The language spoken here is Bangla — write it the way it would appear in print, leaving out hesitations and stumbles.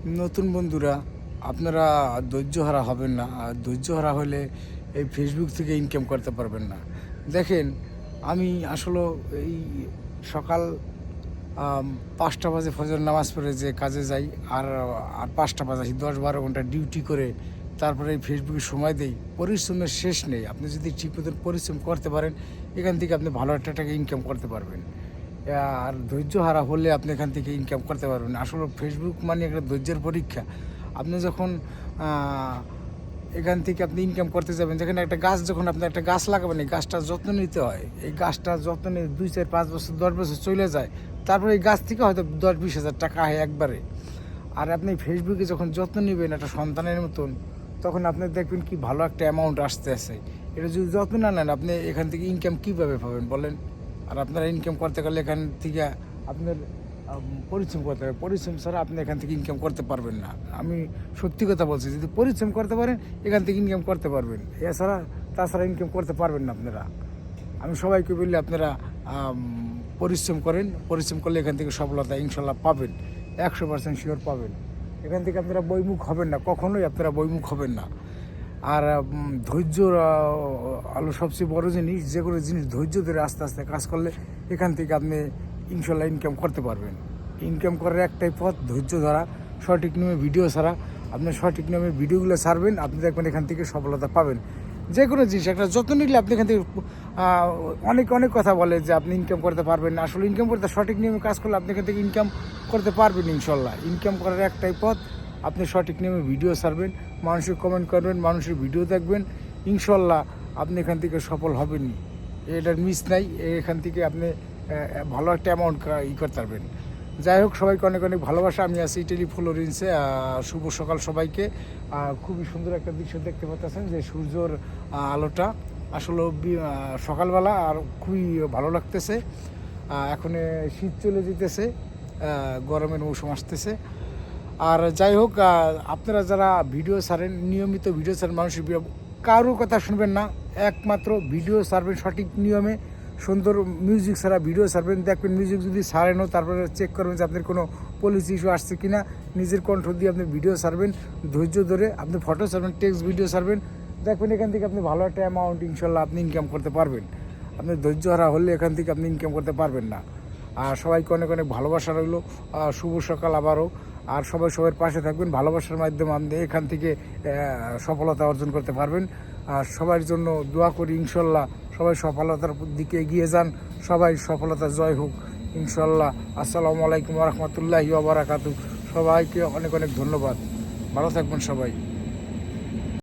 নতুন বন্ধুরা, আপনারা ধৈর্যহারা হবেন না। আর ধৈর্যহারা হলে এই ফেসবুক থেকে ইনকাম করতে পারবেন না। দেখেন, আমি আসলে এই সকাল ৫টা বাজে ফজর নামাজ পড়ে যে কাজে যাই, আর আর ৫টা বাজে আসি, ১০-১২ ঘন্টা ডিউটি করে তারপরে এই ফেসবুকে সময় দেই। পরিশ্রমের শেষ নেই। আপনি যদি ঠিক মতন পরিশ্রম করতে পারেন, এখান থেকে আপনি ভালো একটা টাকা ইনকাম করতে পারবেন। আর ধৈর্য হারা হলে আপনি এখান থেকে ইনকাম করতে পারবেন। আসলে ফেসবুক মানে একটা ধৈর্যের পরীক্ষা। আপনি যখন এখান থেকে আপনি ইনকাম করতে যাবেন, যেখানে একটা গাছ, যখন আপনি একটা গাছ লাগাবেন, এই গাছটার যত্ন নিতে হয়। এই গাছটার যত্ন নিয়ে ২, ৪, ৫ বছর, ১০ বছর চলে যায়। তারপরে এই গাছ থেকে হয়তো ১০-২০ হাজার টাকা হয় একবারে। আর আপনি ফেসবুকে যখন যত্ন নেবেন একটা সন্তানের মতন, তখন আপনি দেখবেন কি ভালো একটা অ্যামাউন্ট আসতে আসে। এটা যদি যত্ন না নেন, আপনি এখান থেকে ইনকাম কীভাবে পাবেন বলেন? আর আপনারা ইনকাম করতে গেলে এখান থেকে আপনার পরিশ্রম করতে হবে। পরিশ্রম ছাড়া আপনি এখান থেকে ইনকাম করতে পারবেন না। আমি সত্যি কথা বলছি, যদি পরিশ্রম করতে পারেন এখান থেকে ইনকাম করতে পারবেন। তাছাড়া ইনকাম করতে পারবেন না আপনারা। আমি সবাইকে বললে আপনারা পরিশ্রম করেন। পরিশ্রম করলে এখান থেকে সফলতা ইনশাল্লাহ পাবেন, ১০০% শিওর পাবেন। এখান থেকে আপনারা বইমুখ হবেন না, কখনোই আপনারা বইমুখ হবেন না। আর ধৈর্য আলো সবচেয়ে বড় জিনিস। যে কোনো জিনিস ধৈর্য ধরে আস্তে আস্তে কাজ করলে এখান থেকে আপনি ইনশাল্লাহ ইনকাম করতে পারবেন। ইনকাম করার একটাই পথ ধৈর্য ধরা, সঠিক নিয়মে ভিডিও ছাড়া। আপনি সঠিক নিয়মে ভিডিওগুলো ছাড়বেন, আপনি দেখবেন এখান থেকে সফলতা পাবেন। যে কোনো জিনিস একটা যত্ন নিলে আপনি এখান থেকে অনেক অনেক কথা বলে যে আপনি ইনকাম করতে পারবেন না। আসলে ইনকাম করতে সঠিক নিয়মে কাজ করলে আপনি এখান থেকে ইনকাম করতে পারবেন ইনশাল্লাহ। ইনকাম করার একটাই পথ, আপনি সঠিক নিয়মে ভিডিও ছাড়বেন, মানুষের কমেন্ট করবেন, মানুষের ভিডিও দেখবেন, ইনশাল্লাহ আপনি এখান থেকে সফল হবেনই। এটার মিস নাই। এখান থেকে আপনি ভালো একটা অ্যামাউন্ট করতে পারবেন। যাই হোক, সবাইকে অনেক অনেক ভালোবাসা। আমি আছি ইটালি ফ্লোরেন্সে। শুভ সকাল সবাইকে। খুবই সুন্দর একটা দৃশ্য দেখতে পাচ্ছেন, যে সূর্যর আলোটা আসলে সকালবেলা আর খুবই ভালো লাগতেছে। এখন শীত চলে যেতেছে, গরমের মৌসুম আসতেছে। আর যাই হোক, আপনারা যারা ভিডিও ছাড়েন, নিয়মিত ভিডিও ছাড়েন, মানুষের কারোর কথা শুনবেন না, একমাত্র ভিডিও ছাড়বেন সঠিক নিয়মে, সুন্দর মিউজিক ছাড়া ভিডিও ছাড়বেন। দেখবেন মিউজিক যদি ছাড়েনও, তারপরে চেক করবেন যে আপনার কোনো পলিসি ইস্যু আসছে কি না। নিজের কণ্ঠ দিয়ে আপনি ভিডিও ছাড়বেন, ধৈর্য ধরে আপনি ফটো ছাড়বেন, টেক্সট ভিডিও ছাড়বেন। দেখবেন এখান থেকে আপনি ভালো একটা অ্যামাউন্ট ইনশাল্লাহ আপনি ইনকাম করতে পারবেন। আপনি ধৈর্য হারা হলে এখান থেকে আপনি ইনকাম করতে পারবেন না। আর সবাইকে অনেক অনেক ভালোবাসা রইল। শুভ সকাল আবারও। আর সবাই সবার পাশে থাকবেন। ভালোবাসার মাধ্যমে আপনি এখান থেকে সফলতা অর্জন করতে পারবেন। আর সবার জন্য দোয়া করি, ইনশাল্লাহ সবাই সফলতার দিকে এগিয়ে যান, সবাই সফলতা জয় হোক ইনশাল্লাহ। আসসালামু আলাইকুম ওয়া রাহমাতুল্লাহি ওয়া বারাকাতুহু। সবাইকে অনেক অনেক ধন্যবাদ। ভালো থাকবেন সবাই।